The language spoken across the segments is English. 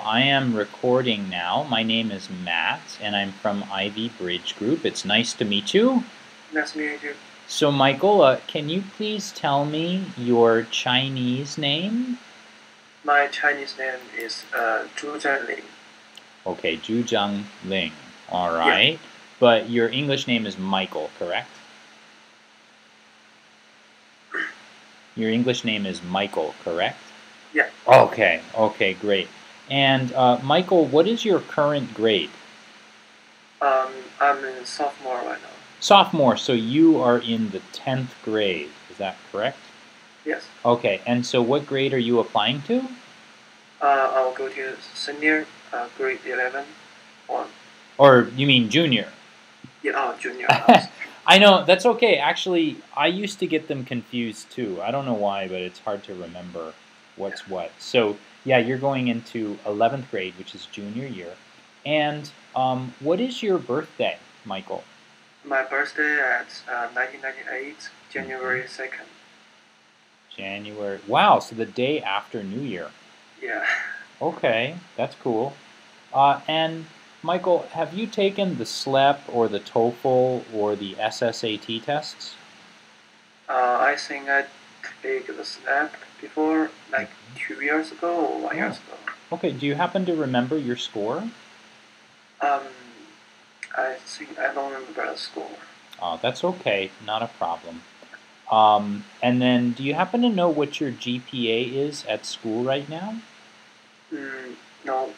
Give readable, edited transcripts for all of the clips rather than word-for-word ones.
I am recording now. My name is Matt, and I'm from Ivy Bridge Group. It's nice to meet you. Nice meeting you. So, Michael, can you please tell me your Chinese name? My Chinese name is Zhenglin. Okay, Zhenglin. All Yeah, right. But your English name is Michael, correct? Your English name is Michael, correct? yeah. Okay, great. And Michael, what is your current grade? Um, I'm in sophomore right now. Sophomore, so you are in the 10th grade, is that correct? Yes. Okay, and so what grade are you applying to? I'll go to senior, grade 11. One. Or you mean junior? Yeah, junior. House. I know, that's okay. Actually, I used to get them confused too. I don't know why, but it's hard to remember Yeah. what's what. So, yeah, you're going into 11th grade, which is junior year. And what is your birthday, Michael? My birthday at 1998, Hmm. January 2nd. January. Wow, so the day after New Year. Yeah. Okay, that's cool. And Michael, have you taken the SLEP or the TOEFL or the SSAT tests? I think I take the snap before, like 2 years ago or 1 year Oh, ago. okay. Do you happen to remember your score? Um, I think I don't remember the score. Oh, that's okay. Not a problem. And then, do you happen to know what your GPA is at school right now? Mm, no.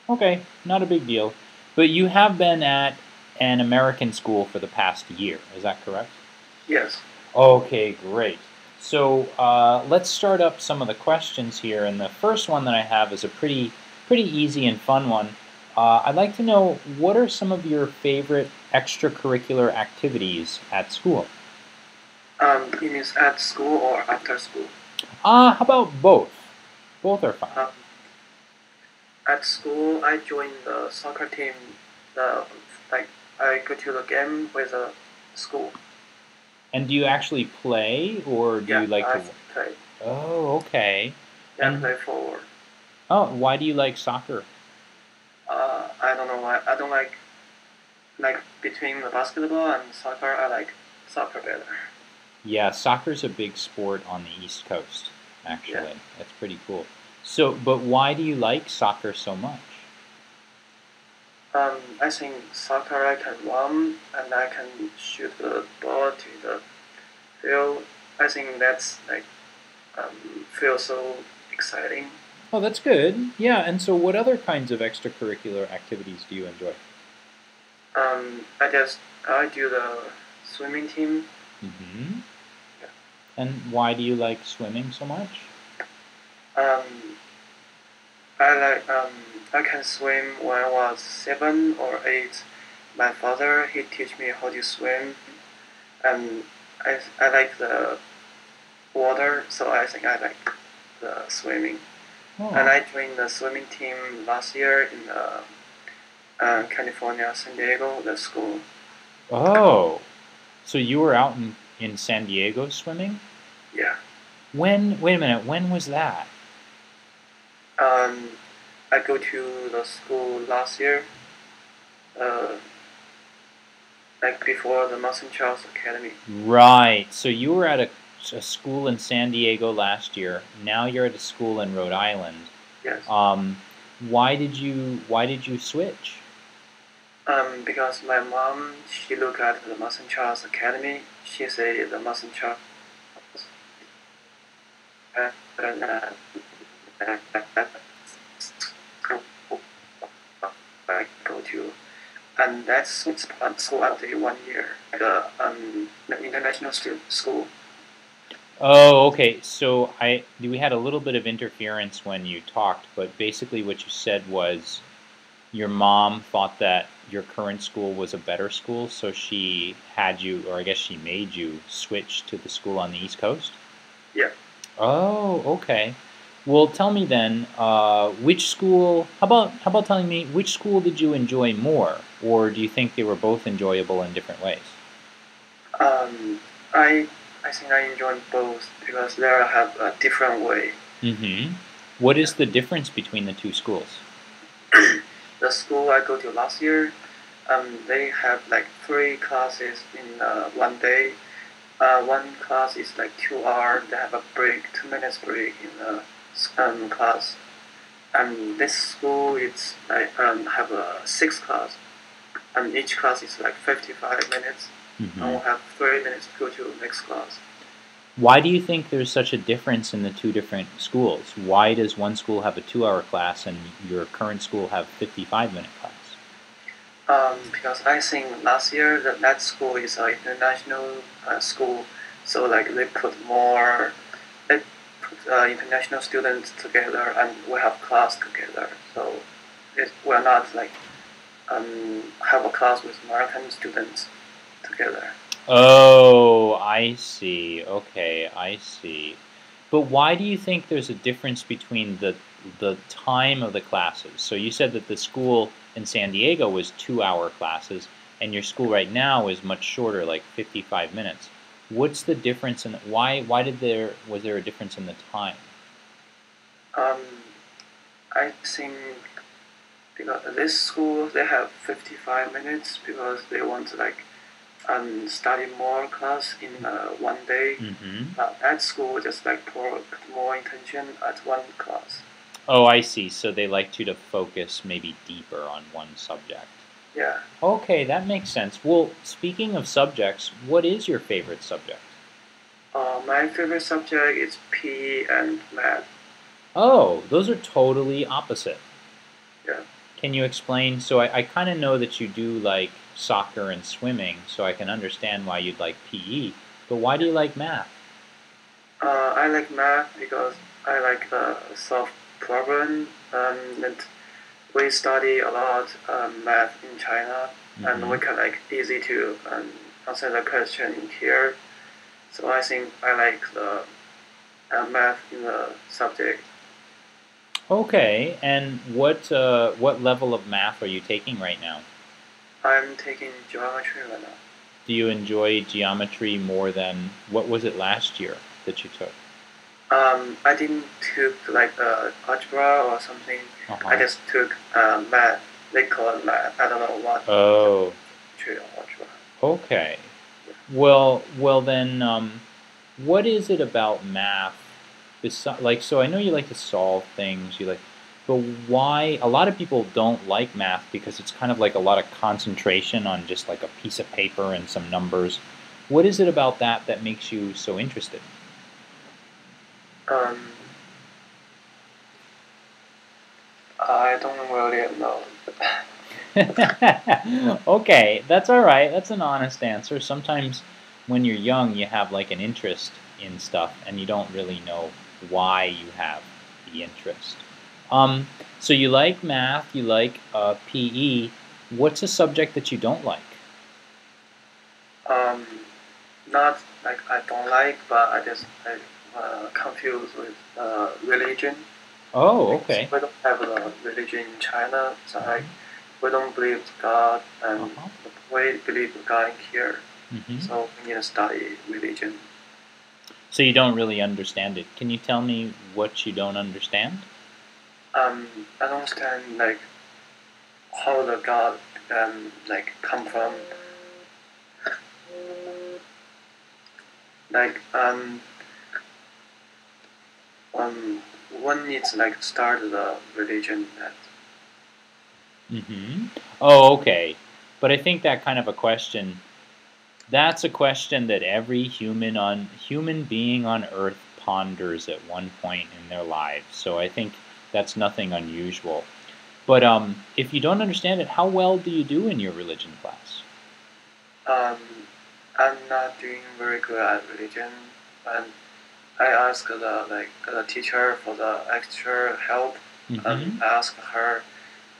Okay, not a big deal. But you have been at an American school for the past year. Is that correct? Yes. Okay, great. So let's start up some of the questions here, and the first one that I have is a pretty easy and fun one. I'd like to know, what are some of your favorite extracurricular activities at school? It means at school or after school. How about both? Both are fine. Um, at school, I joined the soccer team. The like I go to the game with the school. And do you actually play, or do you Yeah, like I to? play. Oh, okay. Yeah, And play forward. why do you like soccer? I don't know why. I don't like between the basketball and soccer. I like soccer better. Yeah, soccer's a big sport on the East Coast, Yeah. actually. That's pretty cool. So, but why do you like soccer so much? I think soccer I can run and I can shoot the ball to the field. I think that's like feels so exciting. Oh, that's good. Yeah, and so what other kinds of extracurricular activities do you enjoy? I do the swimming team. Hmm. Yeah. And why do you like swimming so much? Um, I can swim when I was 7 or 8. My father he teach me how to swim, and I like the water, so I think I like the swimming. And Oh, I joined the swimming team last year in California, San Diego, the school. oh, so you were out in San Diego swimming? Yeah. When, wait a minute, when was that? Um, I go to the school last year, uh, like before the Mountain Charles Academy. Right. So you were at a school in San Diego last year. Now you're at a school in Rhode Island. Yes. Um, why did you switch? Because my mom she looked at the Mountain Charles Academy. She said the Mountain Charles I go to, and that's school after 1 year, the international school. Oh, okay. So we had a little bit of interference when you talked, but basically what you said was your mom thought that your current school was a better school, so she had you, or I guess she made you switch to the school on the East Coast. Yeah. Oh, okay. Well, tell me then, which school? How about telling me which school did you enjoy more, or do you think they were both enjoyable in different ways? Um, I I think I enjoy both because they have a different way. Mm-hmm. What Yeah. is the difference between the two schools? the school I go to last year, they have like three classes in one day. One class is like 2 hours. They have a break, 2 minutes break in the class. And this school it's like have a six class, and each class is like 55 minutes. And we'll have 30 minutes to go to the next class. Why do you think there's such a difference in the two different schools? Why does one school have a 2-hour class and your current school have 55-minute class? Because I think last year that school is an international school, so like they put international students together, and we have class together. So we're not like have a class with American students together. Oh, I see. Okay, I see. But why do you think there's a difference between the time of the classes? So you said that the school in San Diego was 2-hour classes, and your school right now is much shorter, like 55 minutes. What's the difference in why did was there a difference in the time? Um, I think because this school they have 55 minutes because they want to like study more class in one day. That school just like put more attention at one class. Oh, I see. So they like you to focus maybe deeper on one subject. Yeah. Okay, that makes sense. Well, speaking of subjects, what is your favorite subject? My favorite subject is PE and math. Oh, those are totally opposite. Yeah. Can you explain? So I kind of know that you do like soccer and swimming, so I can understand why you'd like PE. But why do you like math? I like math because I like the solve problem, and we study a lot math in China, and we can like easy to answer the question in here. So I think I like the math in the subject. Okay, and what level of math are you taking right now? I'm taking geometry right now. Do you enjoy geometry more than what was it last year that you took? I didn't took like algebra or something. I just took math. They call it math. I don't know what. Oh. Geometry or algebra. Okay. Well then, what is it about math? Like, so I know you like to solve things. But why? A lot of people don't like math because it's kind of like a lot of concentration on just like a piece of paper and some numbers. What is it about that that makes you so interested? I don't really know. Okay, that's all right. That's an honest answer. Sometimes when you're young, you have like an interest in stuff, and you don't really know why you have the interest. So you like math, you like PE. What's a subject that you don't like? Um, Not like I don't like, but I just confused with religion. Oh, okay. We don't have a religion in China, so like we don't believe God, and we believe God in here. So we need to study religion. So you don't really understand it. Can you tell me what you don't understand? I don't understand like how the God like come from. Like when it's like start the religion that. Oh, okay. But I think that kind of a question, that's a question that every human being on Earth ponders at one point in their lives. So I think that's nothing unusual. But if you don't understand it, how well do you do in your religion class? I'm not doing very good at religion, and I asked the teacher for the extra help, and asked her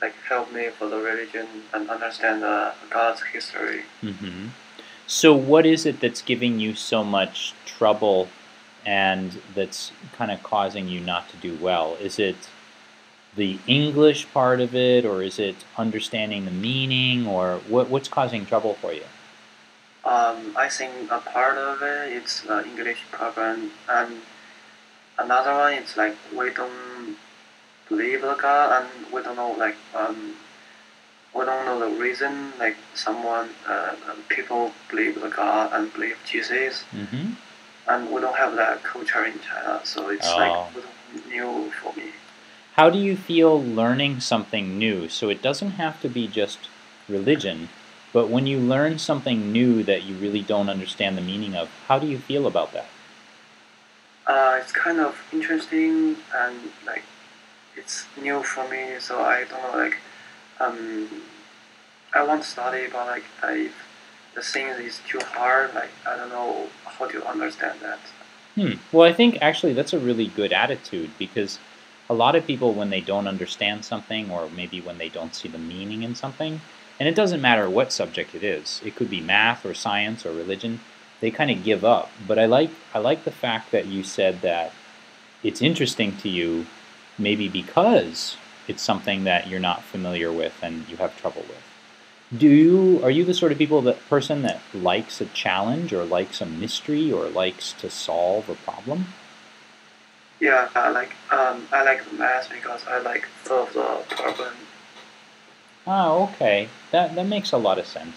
like help me for the religion and understand God's history. So what is it that's giving you so much trouble and that's kind of causing you not to do well? Is it the English part of it, or is it understanding the meaning, or what's causing trouble for you? I think a part of it is the English program, and another one is like we don't believe the God, and we don't know like we don't know the reason. Like people believe the God and believe Jesus, Mm-hmm. and we don't have that culture in China. So it's like Oh. new for me. How do you feel learning something new? So it doesn't have to be just religion, but when you learn something new that you really don't understand the meaning of, how do you feel about that? It's kind of interesting and like it's new for me. So I don't know like um, I want to study, but like if the thing is too hard, like I don't know how to understand that. Well, I think actually that's a really good attitude because a lot of people, when they don't understand something or maybe when they don't see the meaning in something, and it doesn't matter what subject it could be math or science or religion, they kind of give up. But I like the fact that you said that it's interesting to you, maybe because it's something that you're not familiar with and you have trouble with. Are you the sort of person that likes a challenge or likes a mystery or likes to solve a problem? Yeah, I like the math because I like solve the problem. Oh, okay. That makes a lot of sense.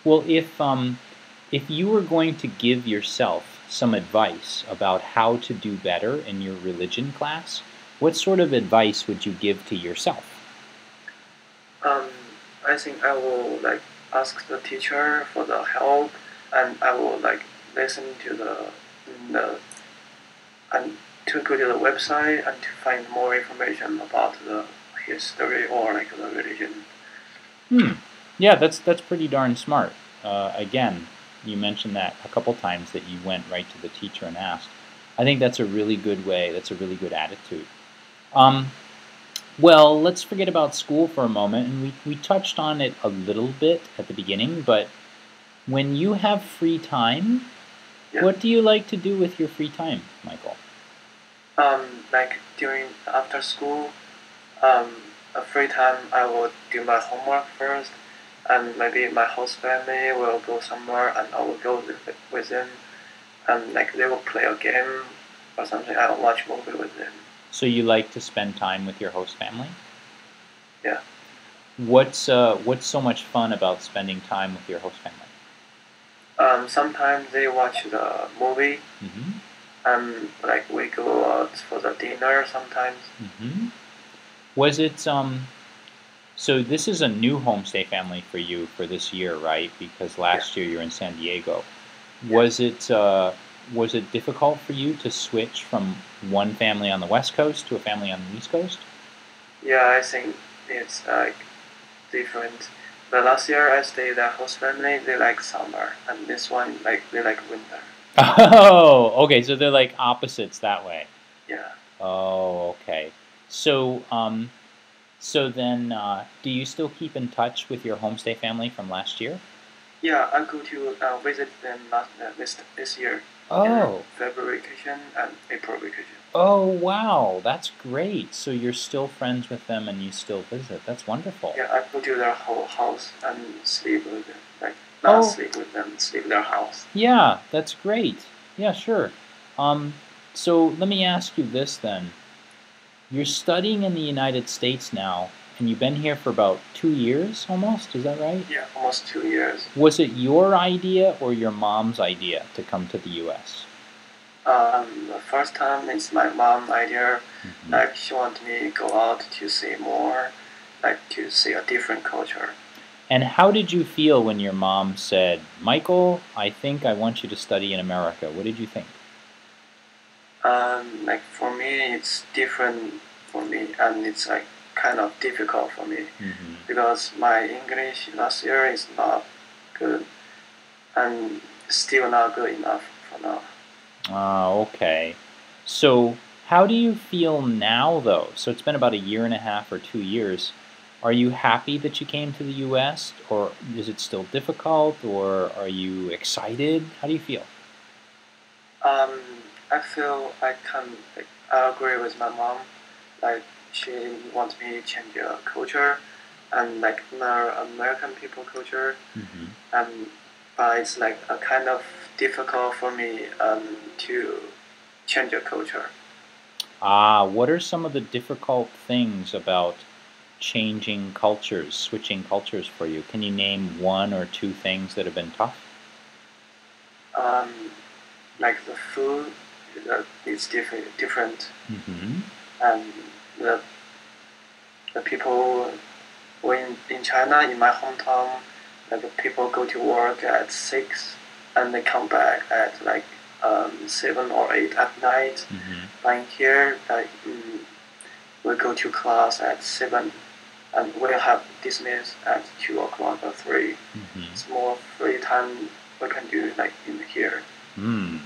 Well, if you were going to give yourself some advice about how to do better in your religion class, what sort of advice would you give to yourself? Um, I think I will like ask the teacher for the help, and I will like listen to the and to go to the website and to find more information about the history or like the religion. Hmm. Yeah, that's pretty darn smart. Again, you mentioned that a couple times that you went right to the teacher and asked. I think that's a really good way. That's a really good attitude. Um, well, let's forget about school for a moment, and we touched on it a little bit at the beginning. But when you have free time, Yeah. what do you like to do with your free time, Michael? Like during after school, um, a free time I will do my homework first, and maybe my host family will go somewhere, and I will go with them, and like they will play a game or something. I will watch movie with them. So you like to spend time with your host family? Yeah. What's so much fun about spending time with your host family? Sometimes they watch the movie, Mm-hmm. and like we go out for the dinner sometimes. Mm-hmm. Was it so this is a new homestay family for you for this year, right? Because Yeah. last year you were in San Diego. Yeah. Was it difficult for you to switch from one family on the West Coast to a family on the East Coast? Yeah, I think it's like different. The last year I stayed at host family, they like summer, and this one like they like winter. Oh, okay. So they're like opposites that way. Yeah. Oh, okay. So so then, do you still keep in touch with your homestay family from last year? Yeah, I go to visit them this year in Oh, February vacation and April vacation. oh, wow, that's great. So you're still friends with them and you still visit. That's wonderful. Yeah, I go to their whole house and sleep with them. Like not Oh, sleep with them, sleep in their house. yeah, that's great. Yeah, sure. Um, so let me ask you this then. You're studying in the United States now, and you've been here for about 2 years almost, is that right? Yeah, almost 2 years. Was it your idea or your mom's idea to come to the US? The first time it's my mom idea. Hmm. Like she want me go out to see more, like to see a different culture. And how did you feel when your mom said, Michael, I think I want you to study in America? What did you think? Like for me, it's different for me, and it's like kind of difficult for me Hmm. because my English last year is not good and still not good enough for now. Okay. So, how do you feel now, though? So, it's been about a year and a half or 2 years. Are you happy that you came to the US, or is it still difficult, or are you excited? How do you feel? Um, I feel I can like, I agree with my mom. Like she wants me to change the culture and like more American people culture, Hmm. and but it's like a kind of difficult for me to change the culture. What are some of the difficult things about changing cultures, switching cultures for you? Can you name one or two things that have been tough? Um, like the food is different, Mm-hmm. and the the people in China, in my hometown, like the people go to work at 6 and they come back at like 7 or 8 at night. Mm-hmm. But in here, like we go to class at 7 and we have dismiss at 2 o'clock or 3. Mm-hmm. It's more free time we can do like in here. Hmm.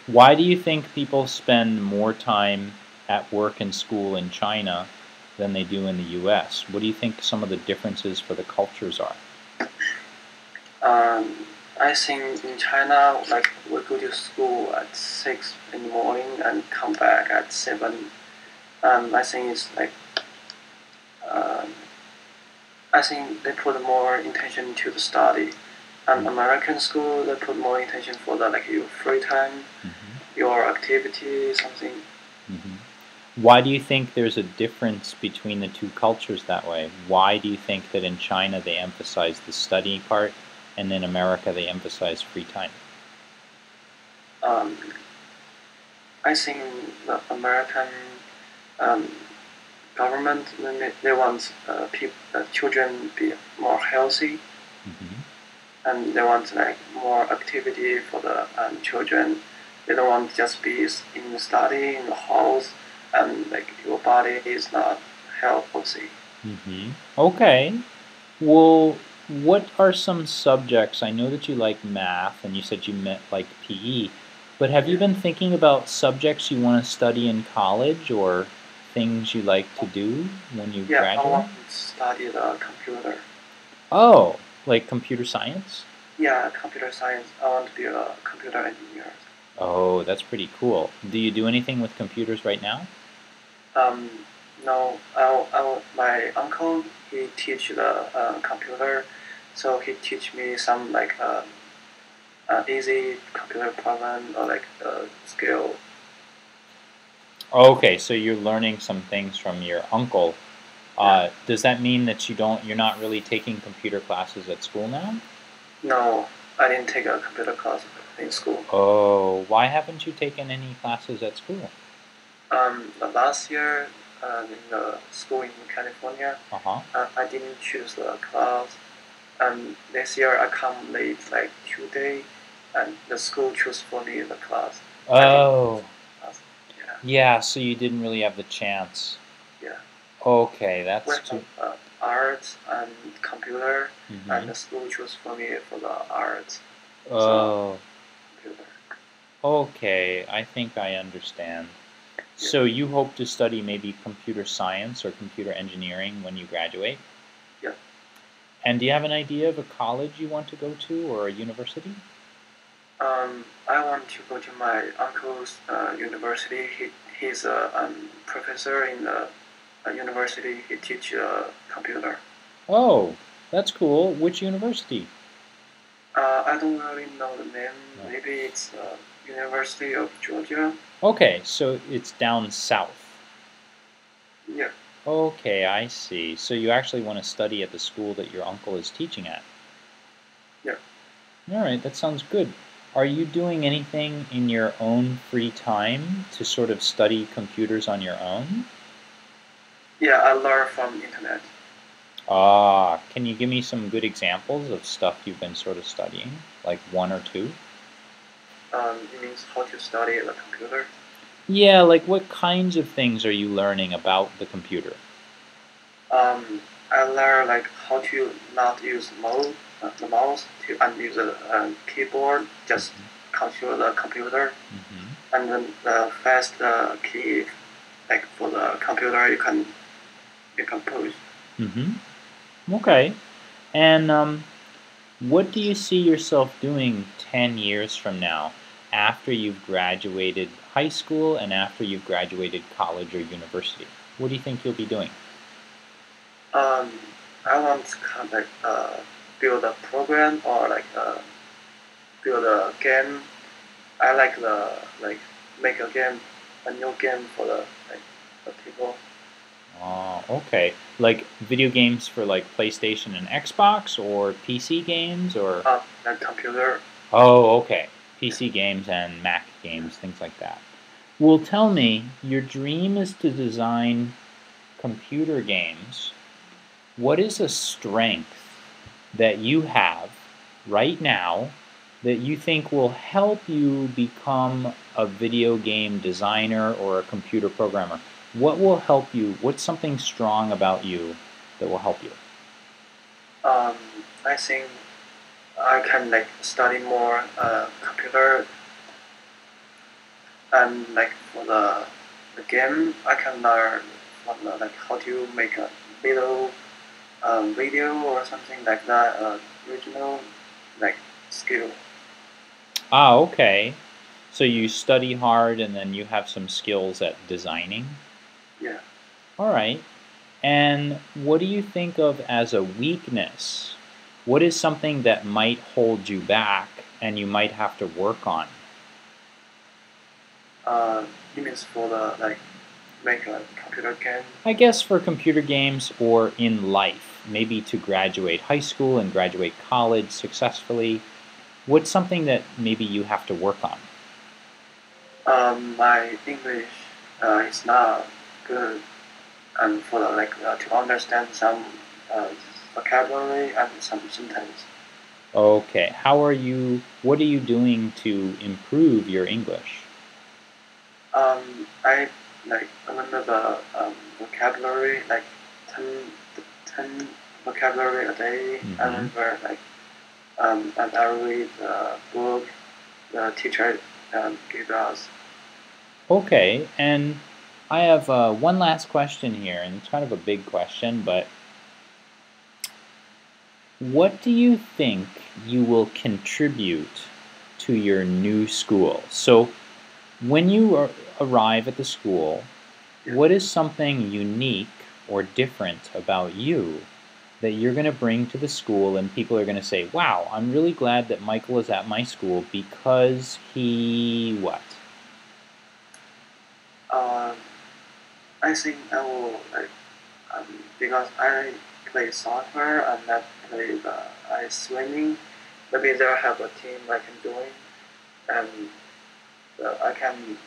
Why do you think people spend more time at work and school in China than they do in the US? What do you think some of the differences for the cultures are? Um, I think in China, like we go to school at 6 in the morning and come back at 7. I think it's like um, I think they put more intention to the study. And American school, they put more intention for the like your free time, Mm-hmm. your activity, something. Mm-hmm. Why do you think there's a difference between the two cultures that way? Why do you think that in China they emphasize the study part and in America they emphasize free time? Um, I think the American um, government they want children be more healthy, Mm-hmm. and they want like more activity for the children. They don't want just be in the study in the house and like your body is not healthy. Mm-hmm. Okay. Well, what are some subjects? I know that you like math and you said you like PE, but have you Yeah, been thinking about subjects you want to study in college or things you like to do when you yeah. I graduate? want to study the computer. Oh, like computer science? Yeah, computer science. I want to be a computer engineer. Oh, that's pretty cool. Do you do anything with computers right now? Um, no, my uncle he teach the computer, so he teach me some like easy computer problem or like skill. Okay, so you're learning some things from your uncle. Yeah. Does that mean that you're not really taking computer classes at school now? No, I didn't take a computer class in school. Oh, why haven't you taken any classes at school? The last year in the school in California, Uh-huh. I didn't choose the class. And this year I come late like 2 days, and the school choose for me the class. I didn't choose Oh, the class. Yeah, yeah, so you didn't really have the chance. yeah. Okay, We that's have too. art and computer, and Mm-hmm. the school choose for me for the art. So Oh, computer. okay, I think I understand. Yeah, So you hope to study maybe computer science or computer engineering when you graduate? yeah. And do you have an idea of a college you want to go to or a university? I want to go to my uncle's university. He's a professor in the university. He teach computer. Oh, that's cool. Which university? I don't really know the name. No. Maybe it's University of Georgia. Okay, so it's down south. Yeah, Okay, I see. So you actually want to study at the school that your uncle is teaching at. yeah, All right, that sounds good. Are you doing anything in your own free time to sort of study computers on your own? yeah. I learned from internet. Ah, can you give me some good examples of stuff you've been sort of studying? Like one or two? It means how to study the computer. Yeah, like what kinds of things are you learning about the computer? I learned like how to not use the mouse to and use the keyboard. Just Mm-hmm. control the computer, Mm-hmm. and then the fast key like for the computer you can push. Mm-hmm. Okay. And what do you see yourself doing 10 years from now after you've graduated high school and after you've graduated college or university? What do you think you'll be doing? Um, I want to kind of like build a program or like build a game. I like the like make a game, a new game for the like the people. Oh, okay. Like video games for like PlayStation and Xbox or PC games or Like computer. oh, okay. PC games and Mac games, things like that. Well, tell me, your dream is to design computer games. What is a strength that you have right now that you think will help you become a video game designer or a computer programmer? What will help you? What's something strong about you that will help you? Um, I think I can like study more computer and like for the game I can learn from like how to make a little video or something like that original like skill. Ah, okay. So you study hard and then you have some skills at designing? Yeah. All right. And what do you think of as a weakness? What is something that might hold you back and you might have to work on? It means for the like make a computer game. I guess for computer games or in life, maybe to graduate high school and graduate college successfully. What's something that maybe you have to work on? My English is not good, and for the, like to understand some uh, vocabulary and some sentence. Okay, what are you doing to improve your English? I like remember the vocabulary like 10, 10 vocabulary a day. I Mm-hmm. remember like and I read the book the teacher gave us. Okay, and I have one last question here, and it's kind of a big question, but what do you think you will contribute to your new school? So, when you arrive at the school, Yeah. what is something unique or different about you that you're going to bring to the school and people are going to say, wow, I'm really glad that Michael is at my school because he what? Um, I think I will like because I play soccer and I play ice swimming. Maybe they'll have a team I can join and I can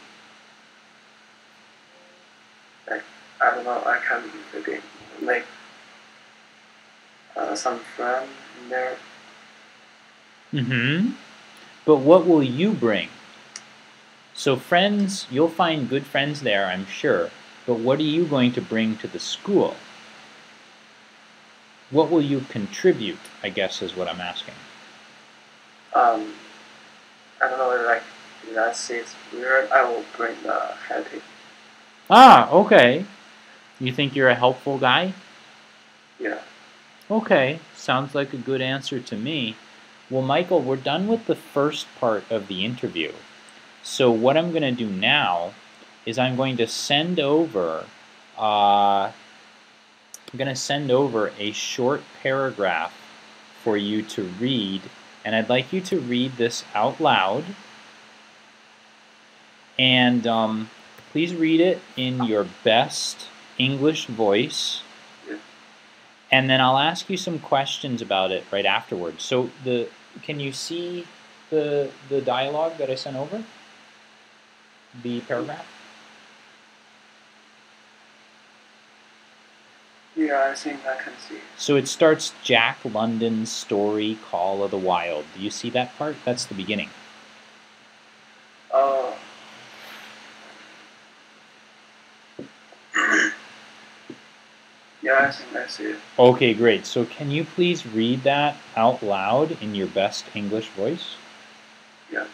like I don't know I can maybe make some friends in there. Mm-hmm. But what will you bring? So friends, you'll find good friends there, I'm sure. But what are you going to bring to the school? What will you contribute, I guess is what I'm asking. Um, I don't know like that seems weird. I will bring the happy. Ah, okay. You think you're a helpful guy? Yeah. Okay, sounds like a good answer to me. Well, Michael, we're done with the first part of the interview. So what I'm going to do now is uh, I'm going to send over a short paragraph for you to read, and I'd like you to read this out loud. And please read it in your best English voice. Yeah. And then I'll ask you some questions about it right afterwards. So can you see the dialogue that I sent over? The paragraph? Yeah, I think I can see. So it starts Jack London's story, Call of the Wild. Do you see that part? That's the beginning. Oh. Yeah, I think I see it. Okay, great. So can you please read that out loud in your best English voice? Yeah.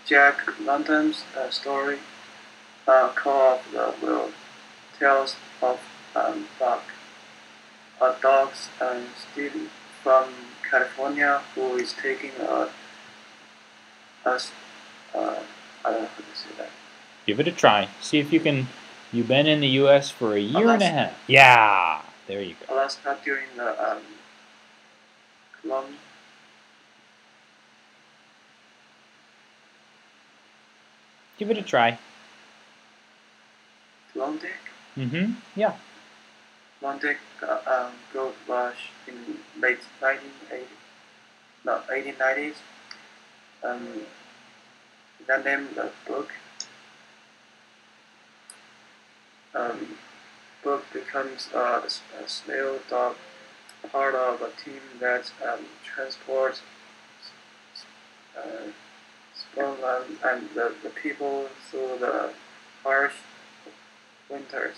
Jack London's story, Call of the Wild, tells of dog, a dog's Steve from California who is taking a I don't know how to say that. Give it a try. See if you can. You've been in the U.S. for a year and a Alaska, half. Yeah, there you go. Alaska during the Colum- Give it a try. Klondike. Yeah. One day, gold rush in late 1980, no, 1890s. Um, that name the book. Book becomes a snail dog, part of a team that transports uh, Scotland and the people through the harsh winters.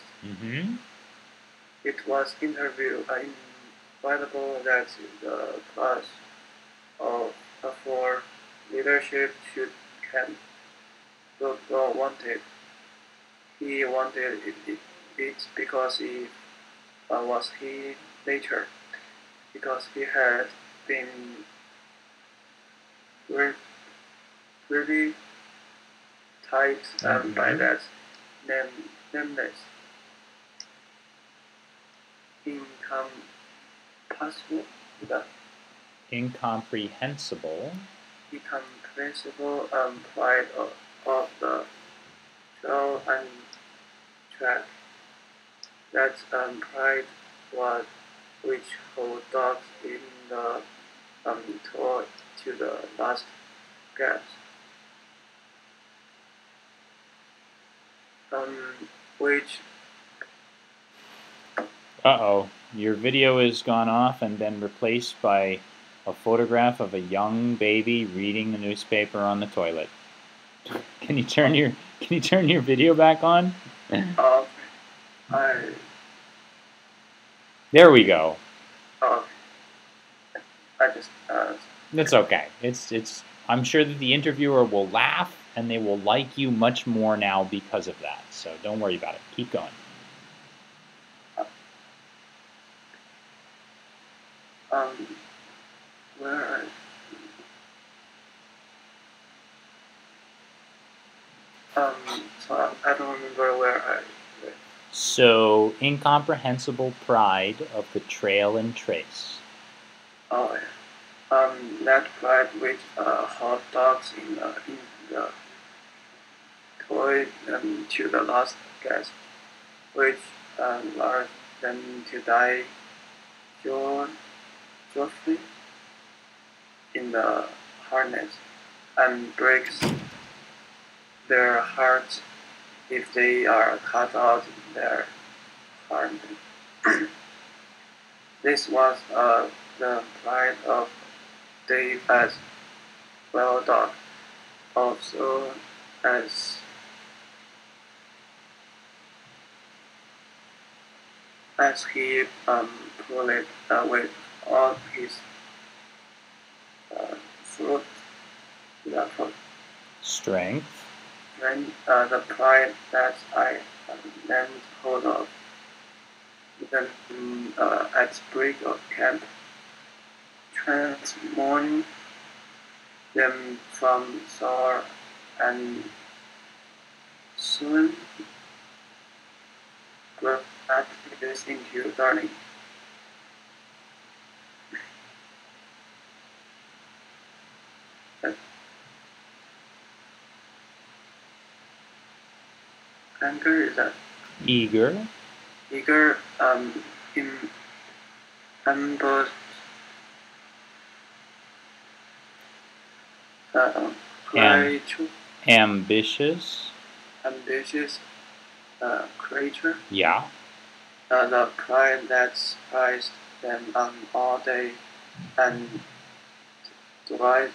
It was inevitable that the class of for leadership should can Goodwill wanted. He wanted it because it was his nature, because he had been re- really tight by that nameless, incompassible, Incomprehensible. incomprehensible pride of the trail and track. That pride was which hold dogs in the tour to the last gasp. Which Uh-oh. Your video has gone off and been replaced by a photograph of a young baby reading the newspaper on the toilet. Can you turn your video back on? There we go. I just That's okay. It's I'm sure that the interviewer will laugh and they will like you much more now because of that. So don't worry about it. Keep going. where so I don't remember where I read. So, incomprehensible pride of the trail and trace. Oh, yeah. That pride with hot dogs in the toy to the last gasp, which large them to die joyfully in the harness and breaks their hearts if they are cut out their harness. This was the pride of Dave as well dog, also as he pulled it with all his foot, Strength. When the pride that I named hold of, then at break of camp, transforming them from sour and soon practice into learning. Anger is that Eager. eager in ambitious Ambitious. ambitious creature. Yeah. The pride that surprised them all day and drive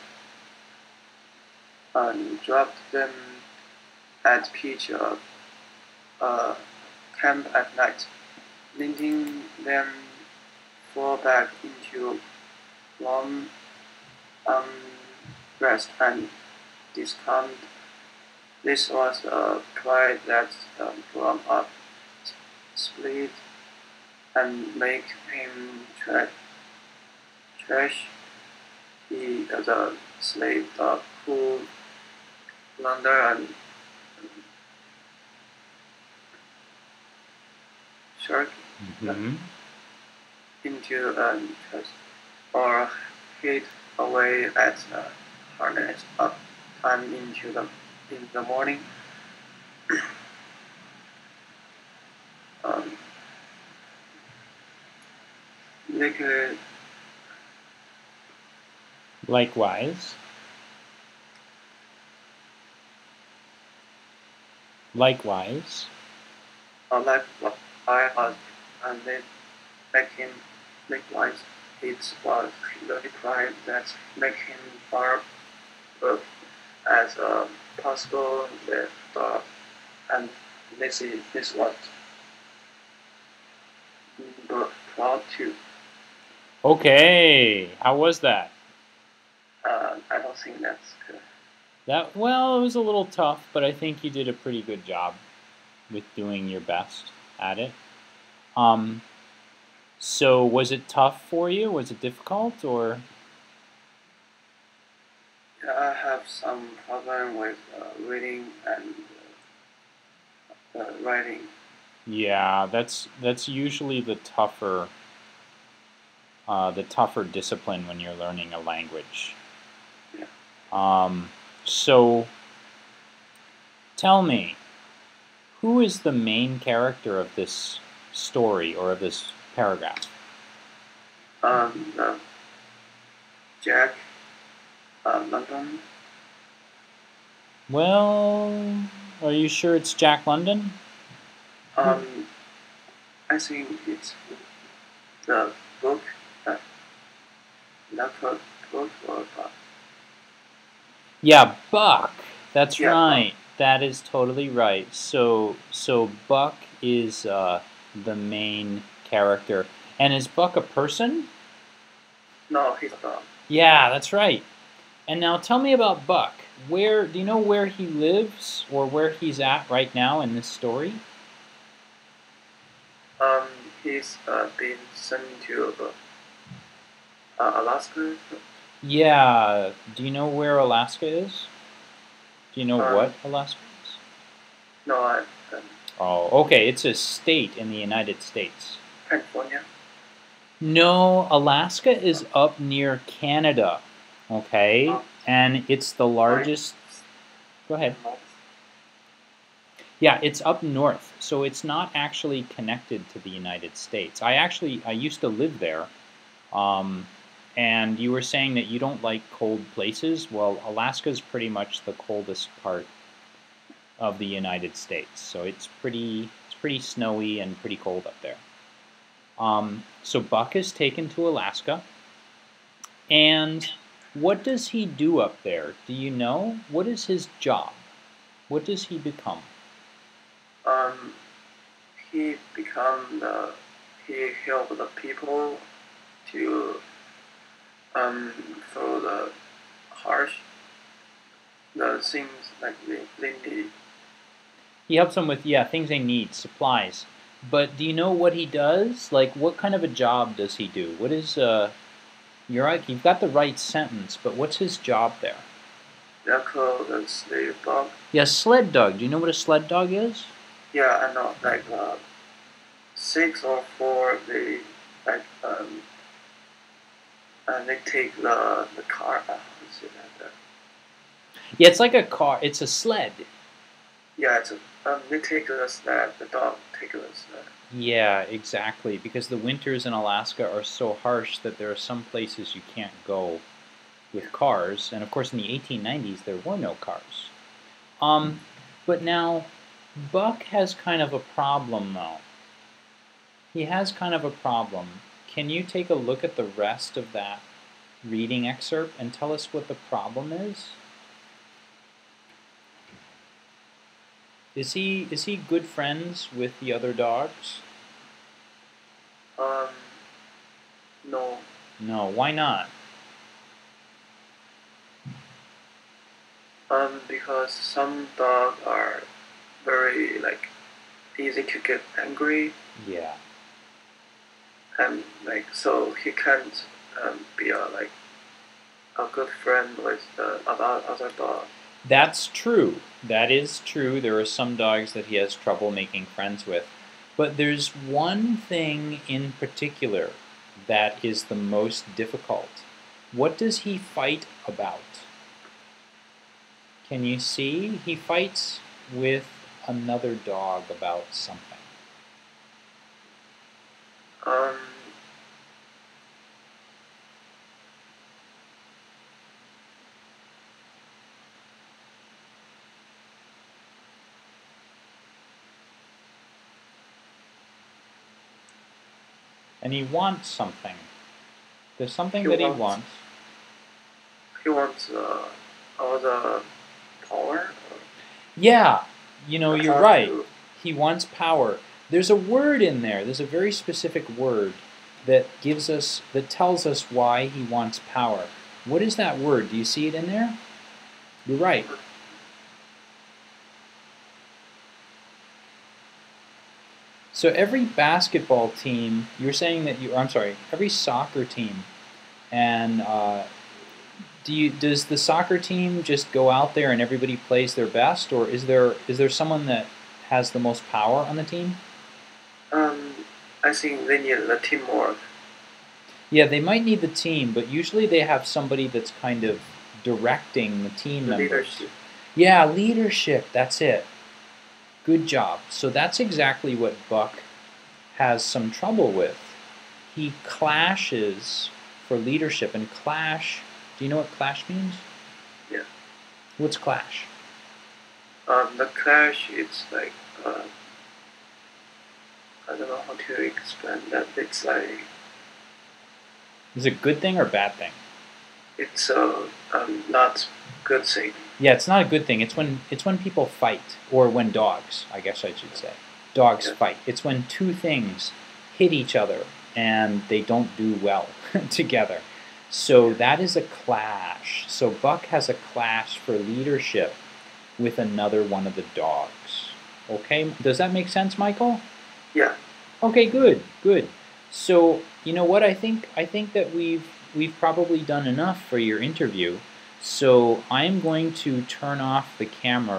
dropped them at pitch of camp at night, leading them fall back into long rest and discount. This was a pride that grown up, split, and make him trash the slave dog who plunder and shark into chest or hid away at harness up time in the morning. like Likewise. Likewise. like what I was, and then make him likewise. It was the crime that make him far as possible with and this was proud too. Okay. How was that? I don't think that's good. Well, it was a little tough, but I think you did a pretty good job with doing your best at it. So was it tough for you? Was it difficult, or? Yeah, I have some problem with reading and writing. Yeah, that's usually the tougher discipline when you're learning a language. Yeah. So tell me, who is the main character of this story or of this paragraph? Jack London. Well, are you sure it's Jack London? I think it's the book, not a book or book. Yeah, Buck. That's Yeah, right. That is totally right. So Buck is the main character, and is Buck a person? no, he's a dog. Yeah, that's right. And now tell me about Buck. Where do you know where he lives or where he's at right now in this story? Um, he's been sent to Alaska. Yeah. Do you know where Alaska is? Do you know what Alaska is? No, Oh, okay. It's a state in the United States. California. No, Alaska is up near Canada. Okay, and it's the largest. Go ahead. Yeah, it's up north, so it's not actually connected to the United States. I used to live there, and you were saying that you don't like cold places. Well, Alaska's pretty much the coldest part of the United States, so it's pretty snowy and pretty cold up there. So Buck is taken to Alaska, and what does he do up there? Do you know? What is his job? What does he become? He become he help the people to for the harsh the things like they need. He helps them with things they need, supplies. But do you know what he does? Like, what kind of a job does he do? What is You're right. You've got the right sentence, but what's his job there? They're called the slave dog. Yeah, sled dog. Do you know what a sled dog is? Yeah, I know. Like 6 or 4, they like and they take the car. Yeah, it's like a car. It's a sled. Yeah, it's they take the sled. The dog take the sled. Yeah, exactly. Because the winters in Alaska are so harsh that there are some places you can't go with cars. And of course, in the 1890s, there were no cars. But now, Buck has kind of a problem, though. He has kind of a problem. Can you take a look at the rest of that reading excerpt and tell us what the problem is? Is he good friends with the other dogs? No. No, why not? Because some dogs are very like easy to get angry. Yeah. And like so he can't be a good friend with the other dog. That's true. That is true. There are some dogs that he has trouble making friends with. But there's one thing in particular that is the most difficult. What does he fight about? Can you see? He fights with another dog about something. and he wants something. There's something He that he wants wants. he wants all the power. Yeah, you know, you're How right. to He wants power. There's a word in there. There's a very specific word that tells us why he wants power. What is that word? Do you see it in there? You're right. So every basketball team, you're saying that I'm sorry, every soccer team, and does the soccer team just go out there and everybody plays their best, or is there someone that has the most power on the team? um, I think they need the teamwork. Yeah, they might need the team, but usually they have somebody that's kind of directing the team The members. leadership. Yeah, leadership, that's it. Good job. So that's exactly what Buck has some trouble with. He clashes for leadership, and clash, do you know what clash means? Yeah. What's clash? The clash is like I don't know how to explain that. It's like Is it a good thing or a bad thing? it's not good thing. Yeah, it's not a good thing. It's when people fight, or when dogs, I guess I should say. Dogs fight. It's when two things hit each other and they don't do well together. So that is a clash. So Buck has a clash for leadership with another one of the dogs. Okay, does that make sense, Michael? Yeah. Okay, good, good. So you know what? I think that we've probably done enough for your interview. So I'm going to turn off the camera